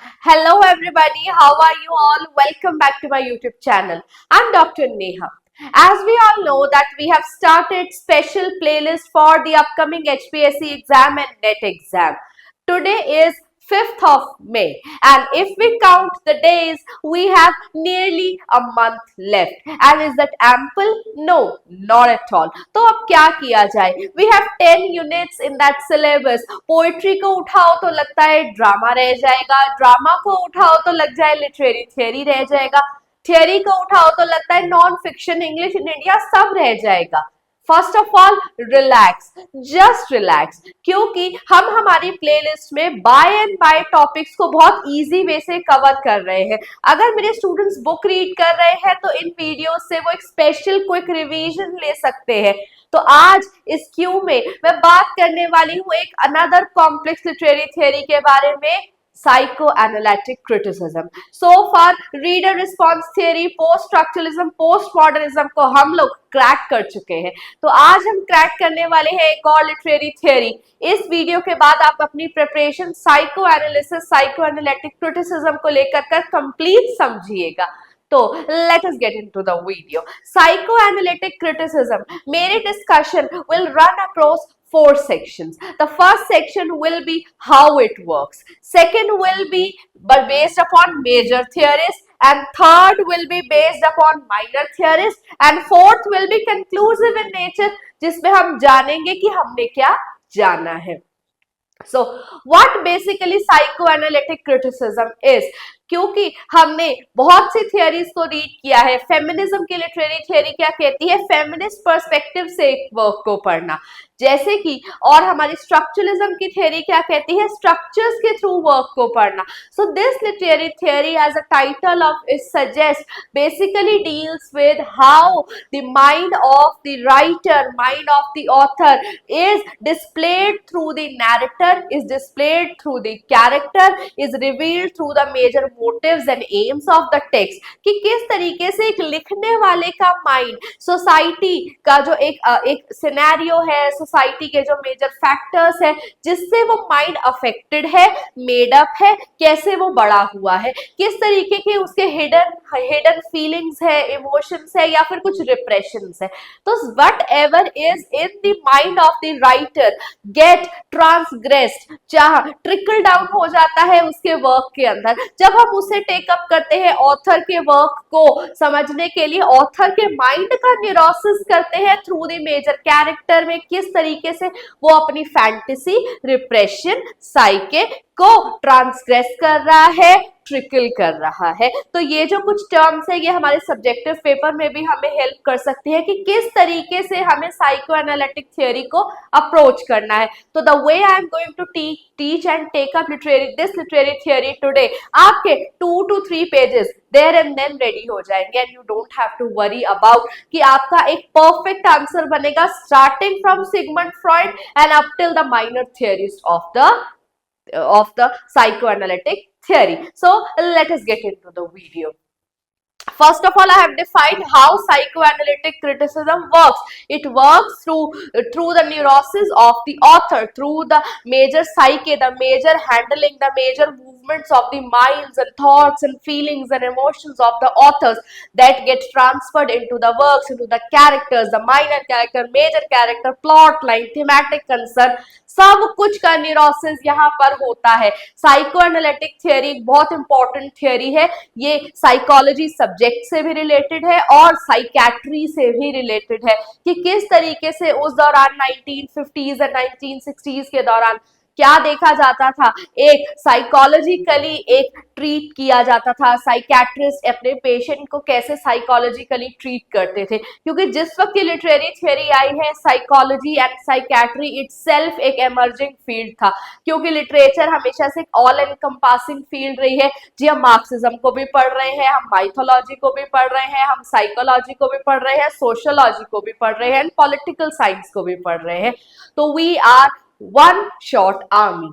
Hello everybody, how are you all? Welcome back to my YouTube channel. I'm Dr. Neha. As we all know that we have started special playlist for the upcoming HPSC exam and NET exam. Today is 5th of May and if we count the days, we have nearly a month left. And is that ample? No, not at all. तो अब क्या किया जाए? We have 10 units in that syllabus. Poetry को उठाओ तो लगता है ड्रामा रह जाएगा, ड्रामा को उठाओ तो लग जाए लिटरेरी थियरी रह जाएगा, थियरी को उठाओ तो लगता है non fiction English in India सब रह जाएगा। First of all relax, just relax, क्योंकि हम हमारी प्लेलिस्ट में बाय एंड बाय टॉपिक्स को बहुत इजी वे से कवर कर रहे हैं। अगर मेरे स्टूडेंट्स बुक रीड कर रहे हैं तो इन वीडियोस से वो एक स्पेशल क्विक रिवीजन ले सकते हैं। तो आज इस क्यू में मैं बात करने वाली हूँ एक अनदर कॉम्प्लेक्स लिटरेरी थियरी के बारे में, psychoanalytic criticism. So far reader response theory, post structuralism, post modernism को हम लोग क्रैक कर चुके हैं। तो आज हम क्रैक करने वाले हैं एक और लिटरेरी थियरी। इस वीडियो के बाद आप अपनी preparation psycho analysis, psycho analytic criticism को लेकर कर कंप्लीट समझिएगा। तो let us get into the video. Psychoanalytic criticism. मेरे discussion will run across 4 sections. The first section will be how it works. Second will be but based upon major theories, and third will be based upon minor theories, and fourth will be conclusive in nature, जिसमें हम जानेंगे कि हमने क्या जाना है। So what basically psychoanalytic criticism is? क्योंकि हमने बहुत सी थियरीज को रीड किया है। फेमिनिज्म की लिटरेरी थियरी क्या कहती है? फेमिनिस्ट पर्सपेक्टिव से एक वर्क को पढ़ना, जैसे कि, और हमारी स्ट्रक्चरलिज्म की थियरी क्या कहती है? स्ट्रक्चर्स के थ्रू वर्क को पढ़ना। So this literary theory as a title of it suggest basically deals with how the mind of the writer, mind of the author is displayed through the narrator, is displayed through the character, is revealed through the major motives and aims of the text, कि किस तरीके से एक लिखने वाले का mind society का जो एक सिनेरियो है, सोसाइटी के जो मेजर फैक्टर्स है जिससे वो माइंड अफेक्टेड है, मेड अप है, कैसे वो बड़ा हुआ है, किस तरीके के उसके हिडन फीलिंग्स है, इमोशंस है या फिर कुछ रिप्रेशंस है। तो whatever is in the mind of the writer get transgressed, चाह ट्रिकल डाउन हो जाता है उसके वर्क के अंदर। जब हम उसे टेकअप करते हैं ऑथर के वर्क को समझने के लिए, ऑथर के माइंड का न्यूरोसिस करते हैं थ्रू द मेजर कैरेक्टर में, किस तरीके से वो अपनी फैंटेसी, रिप्रेशन, साइके को ट्रांसग्रेस कर रहा है, ट्रिकल कर रहा है। तो ये जो कुछ टर्म्स है ये हमारे सब्जेक्टिव पेपर में भी हमें हेल्प कर सकती है कि किस तरीके से हमें साइको एनालिटिक थियोरी को अप्रोच करना है। तो the way I am going to teach and take up this literary theory today, आपके 2 to 3 pages there and then ready हो जाएंगे and you don't have to worry about कि आपका एक परफेक्ट आंसर बनेगा starting from Sigmund Freud and up till the minor theories of the psychoanalytic theory. So let us get into the video. First of all, I have defined how psychoanalytic criticism works. It works through the neurosis of the author, through the major psyche, the major handling, the major movements of the minds and thoughts and feelings and emotions of the authors that get transferred into the works, into the characters, the minor character, major character, plot line, thematic concern, सब कुछ का neurosis यहाँ पर होता है। Psychoanalytic theory बहुत important theory है, ये साइकोलॉजी सब्जेक्ट से भी रिलेटेड है और साइकेट्री से भी रिलेटेड है कि किस तरीके से उस दौरान 1950s और 1960s के दौरान क्या देखा जाता था, एक साइकोलॉजिकली एक ट्रीट किया जाता था, साइकेट्रिस्ट अपने पेशेंट को कैसे साइकोलॉजिकली ट्रीट करते थे। क्योंकि जिस वक्त की लिटरेरी थियरी आई है, साइकोलॉजी एंड साइकेट्री इटसेल्फ एक एमर्जिंग फील्ड था, क्योंकि लिटरेचर हमेशा से ऑल एनकम्पासिंग फील्ड रही है। जी हम मार्क्सिज्म को भी पढ़ रहे हैं, हम माइथोलॉजी को भी पढ़ रहे हैं, हम साइकोलॉजी को भी पढ़ रहे हैं, सोशियोलॉजी को भी पढ़ रहे हैं, पॉलिटिकल साइंस को भी पढ़ रहे हैं। तो we are one short army.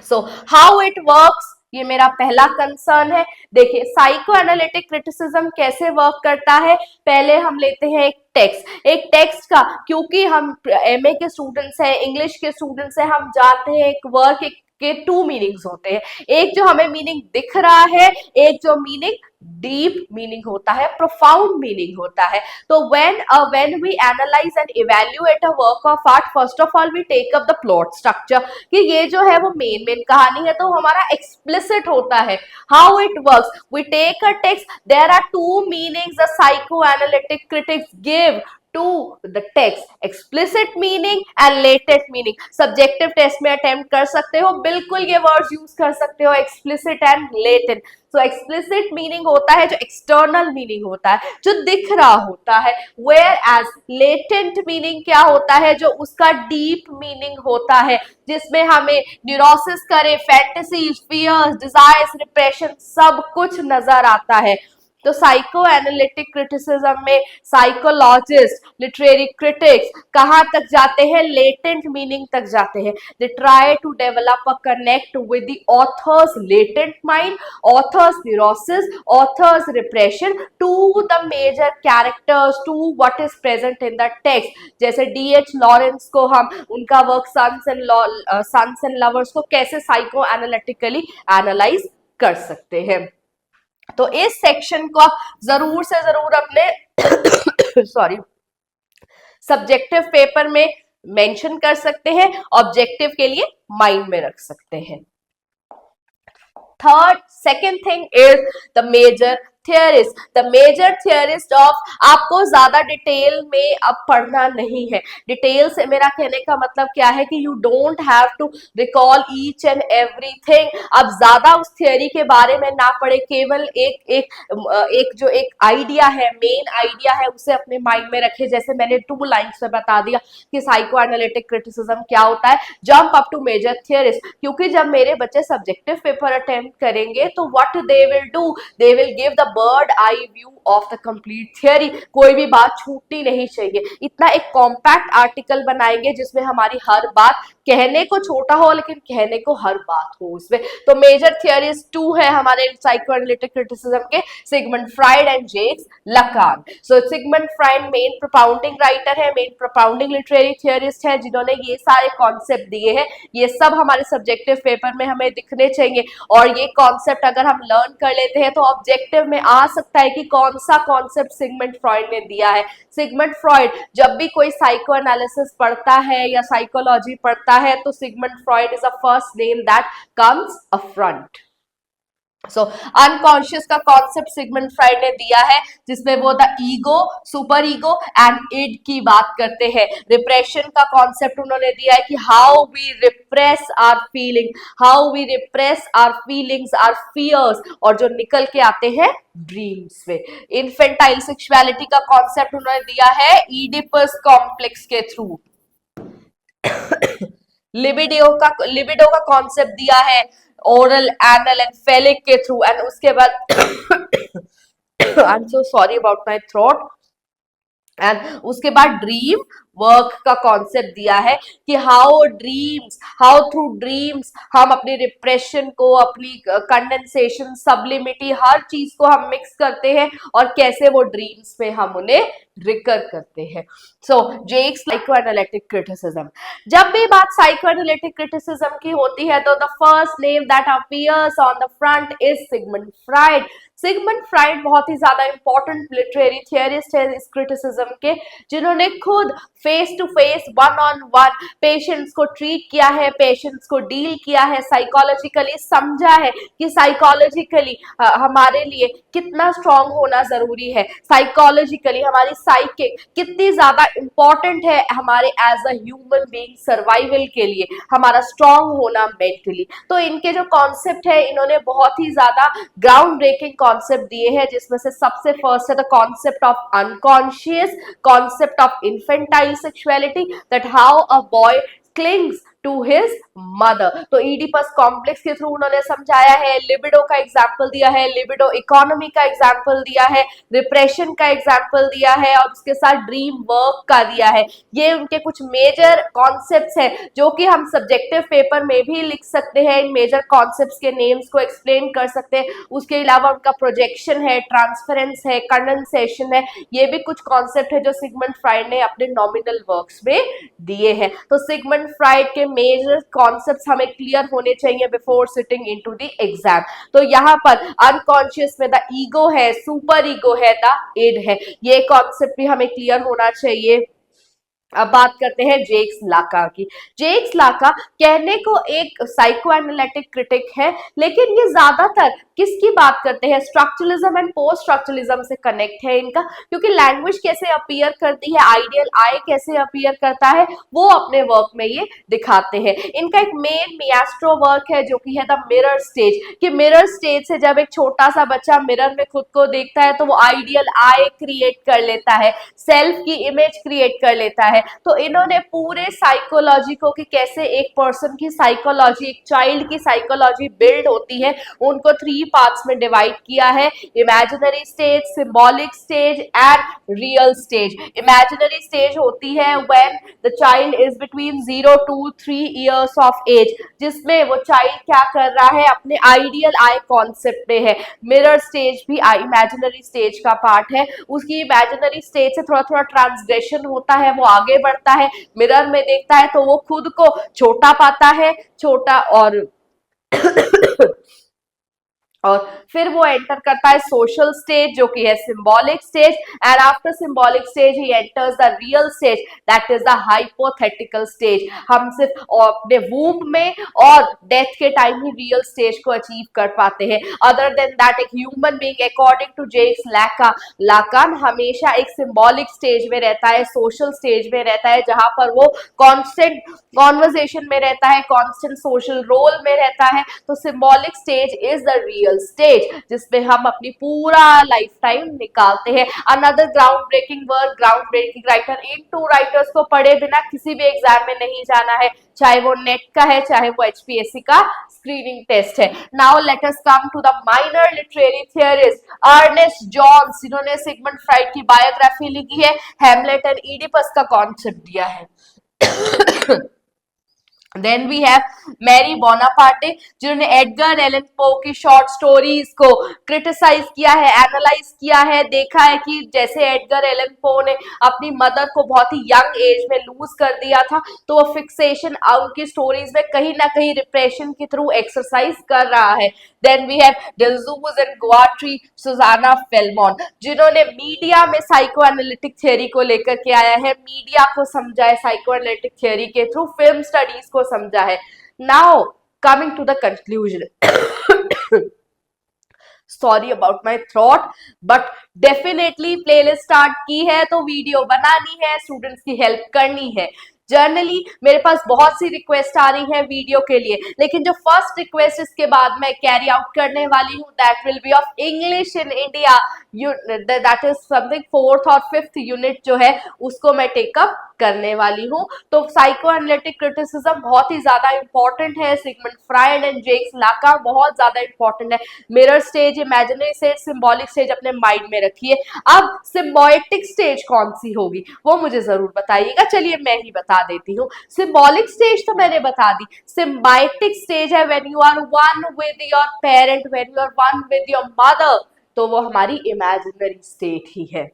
So how it works, ये मेरा पहला कंसर्न है। देखिए साइको एनालिटिक क्रिटिसिज्म कैसे वर्क करता है। पहले हम लेते हैं एक टेक्स्ट का, क्योंकि हम एमए के स्टूडेंट्स हैं, इंग्लिश के स्टूडेंट्स हैं, हम जानते हैं एक वर्क एक के टू मीनिंग्स होते हैं, एक जो हमें मीनिंग दिख रहा है, एक जो मीनिंग डीप मीनिंग होता है, प्रोफाउंड मीनिंग होता है। तो when we analyze and evaluate a work of art, first of all we take up the plot structure, कि ये जो है वो मेन कहानी है, तो हमारा explicit होता है। How it works, we take a text, there are two meanings the psychoanalytic critics give to the text, explicit meaning and latent meaning। subjective test में attempt कर सकते हो, बिल्कुल ये words use कर सकते हो, explicit and latent। so explicit meaning होता है जो external meaning होता है, जो दिख रहा होता है, whereas latent meaning क्या होता है, जो उसका deep meaning होता है, जिसमें हमें न्यूरोसिस करे, फैंटेसी, फियर्स, डिजायर्स, रिप्रेशन सब कुछ नजर आता है। तो साइको एनालिटिक क्रिटिसिज्म में साइकोलॉजिस्ट, लिटरेरी क्रिटिक्स कहाँ तक जाते हैं, लेटेंट मीनिंग तक जाते हैं। They try to develop a connect with the author's latent mind, author's neurosis, author's repression to the major characters, to what is present in the text. जैसे D.H. Lawrence को हम उनका वर्क सन्स एंड लवर्स को कैसे psycho analytically analyse कर सकते हैं। तो इस सेक्शन को आप जरूर से जरूर अपने सॉरी सब्जेक्टिव पेपर में मेंशन कर सकते हैं, ऑब्जेक्टिव के लिए माइंड में रख सकते हैं। Third second thing is the major theorist. The major theorist of, आपको ज्यादा डिटेल में अब पढ़ना नहीं है। डिटेल से मेरा कहने का मतलब क्या है कि you don't have to recall each and everything. अब ज्यादा उस थियरी के बारे में ना पढ़े, केवल एक जो एक आइडिया है, मेन आइडिया है, उसे अपने माइंड में रखे। जैसे मैंने 2 लाइन्स में बता दिया कि साइको एनालिटिक क्रिटिसिज्म क्या होता है, jump up to major theorist. क्योंकि जब मेरे बच्चे सब्जेक्टिव पेपर अटेम्प्ट करेंगे तो what they will do, they will give the bird eye view of the complete theory. कोई भी बात छूटनी नहीं चाहिए, इतना एक कॉम्पैक्ट आर्टिकल बनाएंगे जिसमें हमारी हर बात, कहने को छोटा हो लेकिन कहने को हर बात हो उसमें। तो मेजर थियरीज 2 है हमारे साइकोएनालिटिक क्रिटिसिज्म के, Sigmund Freud and Jacques Lacan. So Sigmund Freud main propounding writer है, मेन प्रोपाउंडिंग लिटरेरी थियरिस्ट है, जिन्होंने ये सारे कॉन्सेप्ट दिए हैं। ये सब हमारे सब्जेक्टिव पेपर में हमें दिखने चाहिए, और ये कॉन्सेप्ट अगर हम लर्न कर लेते हैं तो ऑब्जेक्टिव में आ सकता है कि कौन सा कॉन्सेप्ट सिगमंड फ्रॉइड ने दिया है। सिगमंड फ्रॉइड, जब भी कोई साइको एनालिसिस पढ़ता है या साइकोलॉजी पढ़ता है तो Sigmund Freud is the first name that comes up front. So unconscious का कॉन्सेप्ट सिगमंड फ्राइड ने दिया है, जिसमें वो the ego, super ego and id की बात करते हैं। रिप्रेशन का कॉन्सेप्ट उन्होंने दिया है कि how we repress our feeling, how we repress our feelings, our fears, और जो निकल के आते हैं ड्रीम्स में। इन्फेंटाइल सेक्सुअलिटी का कॉन्सेप्ट उन्होंने दिया है इडिपस कॉम्प्लेक्स के थ्रू। लिबिडो का कॉन्सेप्ट दिया है ओरल, एनल एंड फेलिक के थ्रू। एंड उसके बाद I am so sorry about my throat. And उसके बाद ड्रीम वर्क का कॉन्सेप्ट दिया है कि हाउ थ्रू ड्रीम्स हम अपनी रिप्रेशन को, अपनी कंडेंसेशन, सब्लिमिटी, हर चीज को हम मिक्स करते हैं और कैसे वो ड्रीम्स में हम उन्हें रिकर करते हैं। सो जेक्स साइकोएनालिटिक क्रिटिसिज्म। जब भी बात साइकोएनालिटिक क्रिटिसिज्म की होती है तो the first name that appears on the front is Sigmund Freud. Sigmund Freud बहुत ही ज्यादा इंपॉर्टेंट लिटरेरी थियरिस्ट है इस क्रिटिसिज्म के, जिन्होंने खुद face to face, one on one patients को ट्रीट किया है, पेशेंट्स को डील किया है, साइकोलॉजिकली समझा है कि साइकोलॉजिकली हमारे लिए कितना स्ट्रांग होना जरूरी है, साइकोलॉजिकली हमारी साइकिक कितनी ज्यादा इंपॉर्टेंट है हमारे as a human being survival के लिए, हमारा स्ट्रांग होना मेंटली। तो इनके जो कॉन्सेप्ट है, इन्होंने बहुत ही ज्यादा ग्राउंड ब्रेकिंग कॉन्सेप्ट दिए हैं, जिसमें से सबसे फर्स्ट है the concept of unconscious, concept of infantile sexuality, that how a boy clings to his mother. तो इडिपस कॉम्प्लेक्स के थ्रू उन्होंने समझाया है, लिबिडो का एग्जाम्पल दिया है, लिबिडो इकोनॉमी का एग्जाम्पल दिया है, रिप्रेशन का एग्जाम्पल दिया है, और उसके साथ ड्रीम वर्क का दिया है। ये उनके कुछ मेजर कॉन्सेप्ट्स हैं जो कि हम सब्जेक्टिव पेपर में भी लिख सकते हैं, इन मेजर कॉन्सेप्ट्स के नेम्स को एक्सप्लेन कर सकते हैं। उसके अलावा उनका प्रोजेक्शन है, ट्रांसफरेंस है, कंडेंसेशन है, ये भी कुछ कॉन्सेप्ट है जो सिगमंड फ्राइड ने अपने नॉमिनल वर्क्स में दिए हैं। तो सिगमंड फ्राइड के मेजर कॉन्सेप्ट्स हमें क्लियर होने चाहिए before sitting into the exam. तो यहाँ पर अनकॉन्शियस में द ईगो है, सुपर ईगो है, द इड है, ये कॉन्सेप्ट भी हमें क्लियर होना चाहिए। अब बात करते हैं जेक्स लाका की। जेक्स लाका कहने को एक साइको एनालिटिक क्रिटिक है, लेकिन ये ज्यादातर किसकी बात करते हैं, स्ट्रक्चरलिज्म एंड पोस्ट स्ट्रक्चरलिज्म से कनेक्ट है इनका, क्योंकि लैंग्वेज कैसे अपीयर करती है, आइडियल आई कैसे अपीयर करता है, वो अपने वर्क में ये दिखाते हैं। इनका एक मेन मियास्ट्रो वर्क है जो कि है द मिरर स्टेज, कि मिरर स्टेज से जब एक छोटा सा बच्चा मिरर में खुद को देखता है तो वो आइडियल आई क्रिएट कर लेता है, सेल्फ की इमेज क्रिएट कर लेता है। तो इन्होंने पूरे साइकोलॉजी को, कि कैसे एक पर्सन की साइकोलॉजी, एक चाइल्ड की साइकोलॉजी बिल्ड होती है, उनको 3 पार्ट्स में डिवाइड किया है, imaginary stage, symbolic stage and real stage. Imaginary stage होती है when the child is between 0 to 3 years of age, जिसमें वो चाइल्ड क्या कर रहा है, अपने आइडियल आई कॉन्सेप्ट पे है। मिरर स्टेज भी इमेजिनरी स्टेज का पार्ट है। उसकी इमेजिनरी स्टेज से थोड़ा थोड़ा ट्रांसग्रेशन होता है, वो आगे बढ़ता है, मिरर में देखता है तो वो खुद को छोटा पाता है, छोटा, और फिर वो एंटर करता है सोशल स्टेज जो कि है symbolic stage, and after symbolic stage he enters the real stage, that is the hypothetical stage. हम सिर्फ अपने वूम्ब में और डेथ के टाइम ही रियल स्टेज को अचीव कर पाते हैं। अदर देन दैट एक ह्यूमन बीइंग अकॉर्डिंग टू जेक्स लाकान हमेशा एक सिंबॉलिक स्टेज में रहता है, सोशल स्टेज में रहता है, जहां पर वो कॉन्स्टेंट कॉन्वर्जेशन में रहता है, कॉन्स्टेंट सोशल रोल में रहता है। तो symbolic stage is the real stage जिसमें हम अपनी पूरा लाइफ टाइम निकालते हैं। Another ground breaking work, ground breaking writer, इन 2 राइटर्स को पढ़े बिना किसी भी एग्जाम में नहीं जाना है, चाहे वो नेट का है, चाहे वो एचपीएससी का स्क्रीनिंग टेस्ट है। Now let us come to the minor literary theorist Ernest Jones, जिन्होंने सिगमंड फ्राइड की बायोग्राफी लिखी है, हैमलेट एंड इडिपस का कॉन्सेप्ट दिया है। Then we have Marie Bonaparte, जिन्होंने एडगर एलन पो की शॉर्ट स्टोरीज को क्रिटिसाइज किया है, एनालाइज किया है, देखा है कि जैसे एडगर एलन पो ने अपनी मदर को बहुत ही यंग एज में लूज कर दिया था, तो वो फिक्सेशन उनकी स्टोरीज में कहीं ना कहीं रिप्रेशन के थ्रू एक्सरसाइज कर रहा है। देन वी हैव डेल्जूज एंड गुआट्री, सुजाना फेल्मोन, जिन्होंने मीडिया में साइको एनालिटिक थियोरी को लेकर के आया है, मीडिया को समझा है साइको एनालिटिक थियोरी के थ्रू, फिल्म स्टडीज को समझा है। Now coming to the conclusion, sorry about my throat, but definitely playlist start की है तो वीडियो बनानी है, स्टूडेंट्स की हेल्प करनी है। जर्नली मेरे पास बहुत सी रिक्वेस्ट आ रही है वीडियो के लिए, लेकिन जो फर्स्ट रिक्वेस्ट इसके बाद मैं कैरी आउट करने वाली हूँ that will be of English in India, that is something 4th और 5th यूनिट जो है उसको मैं टेकअप करने वाली हूँ। तो साइको एनालिटिक क्रिटिसिज्म बहुत ही ज्यादा इंपॉर्टेंट है, सिगमंड फ्राइड एंड जेक्स लाका बहुत ज्यादा इंपॉर्टेंट है। Mirror stage, imaginary stage, symbolic stage अपने माइंड में रखिए। अब सिंबॉयटिक स्टेज कौन सी होगी वो मुझे जरूर बताइएगा, चलिए मैं ही बता देती हूँ। सिंबॉलिक स्टेज तो मैंने बता दी, सिंबायोटिक स्टेज है when you are one with your parent, when you are one with your mother, तो वो हमारी इमेजिनरी स्टेट ही है।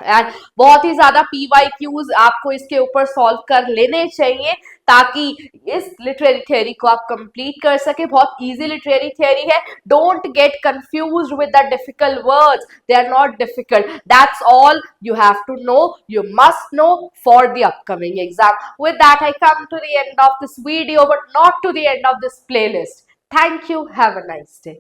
एंड बहुत ही ज्यादा पीवाईक्यूज आपको इसके ऊपर सॉल्व कर लेने चाहिए ताकि इस लिटरेरी थियोरी को आप कंप्लीट कर सके। बहुत इजी लिटरेरी थियोरी है, don't get confused with the difficult words, they are not difficult, that's all you have to know, you must know for the upcoming exam. With that, I come to the end of this video, but not to the end of this playlist. Thank you. Have a nice day.